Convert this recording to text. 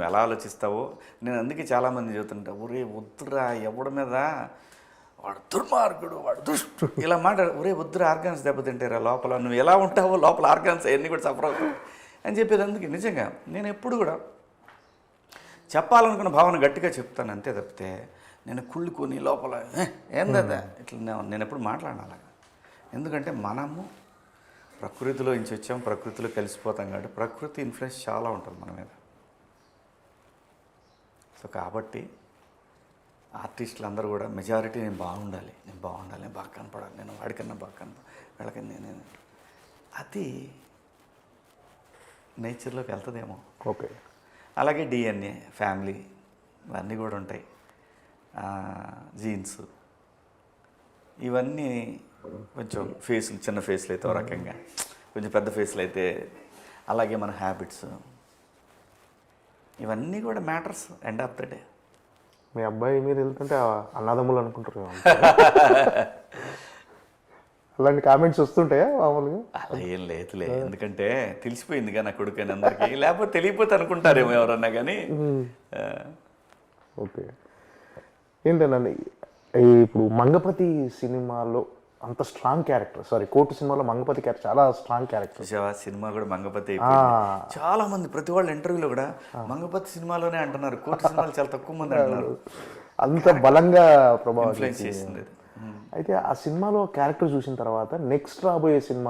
నువ్వు ఎలా ఆలోచిస్తావో. నేను అందుకే చాలామంది చెబుతుంటా, ఒరే వద్దురా ఎవడి మీద వాడు దుర్మార్గుడు, వాడు దుష్టు ఇలా ఒరే వద్దురా ఆర్గాన్స్ దెబ్బతింటారా లోపల, నువ్వు ఎలా ఉంటావో లోపల ఆర్గాన్స్ అవన్నీ కూడా సఫర్ అవుతావు అని చెప్పేది. అందుకే నిజంగా నేను ఎప్పుడు కూడా చెప్పాలనుకున్న భావన గట్టిగా చెప్తాను అంతే తప్పితే నేను కుళ్ళుకొని లోపల ఏందా ఇట్లా నేను ఎప్పుడు మాట్లాడాను అలాగా. ఎందుకంటే మనము ప్రకృతిలో నుంచి వచ్చాం, ప్రకృతిలో కలిసిపోతాం కాబట్టి ప్రకృతి ఇన్ఫ్లుయెన్స్ చాలా ఉంటుంది మన మీద. సో కాబట్టి ఆర్టిస్టులు అందరూ కూడా మెజారిటీ నేను బాగుండాలి, నేను బాగా కనపడాలి, నేను వాడికన్నా బాగా కనపడాలి, వీళ్ళకన్నా నేను అది నేచర్లోకి వెళ్తుందేమో. ఓకే. అలాగే డిఎన్ఏ, ఫ్యామిలీ ఇవన్నీ కూడా ఉంటాయి, జీన్స్ ఇవన్నీ. కొంచెం ఫేసులు చిన్న ఫేస్లు అయితే ఒక రకంగా, కొంచెం పెద్ద ఫేస్లు అయితే అలాగే మన హ్యాబిట్స్ ఇవన్నీ కూడా matters end of the day. మీ అబ్బాయి మీరు వెళ్తుంటే అన్నదమ్ములు అనుకుంటారు అలాంటి కామెంట్స్ వస్తుంటాయా మామూలుగా? అలా ఏం లేదులే, ఎందుకంటే తెలిసిపోయిందిగా నా కొడుకు అని అందరికీ, లేకపోతే తెలియపోతే అనుకుంటారేమో ఎవరన్నా కానీ. ఓకే. ఏంటండి ఇప్పుడు మంగపతి సినిమాలో అంత స్ట్రాంగ్ క్యారెక్టర్, సారీ కోర్టు సినిమాలో మంగపతి క్యారెక్టర్ చాలా స్ట్రాంగ్ క్యారెక్టర్. సినిమా కూడా మంగపతి చాలా మంది ప్రతి వాళ్ళ ఇంటర్వ్యూలో కూడా మంగపతి సినిమాలోనే అంటున్నారు, కోర్టు సినిమాలు చాలా తక్కువ మంది అంటున్నారు. అంత బలంగా ప్రభావం ఇన్ఫ్లుయెన్స్ చేసింది. అయితే ఆ సినిమాలో క్యారెక్టర్ చూసిన తర్వాత నెక్స్ట్ రాబోయే సినిమా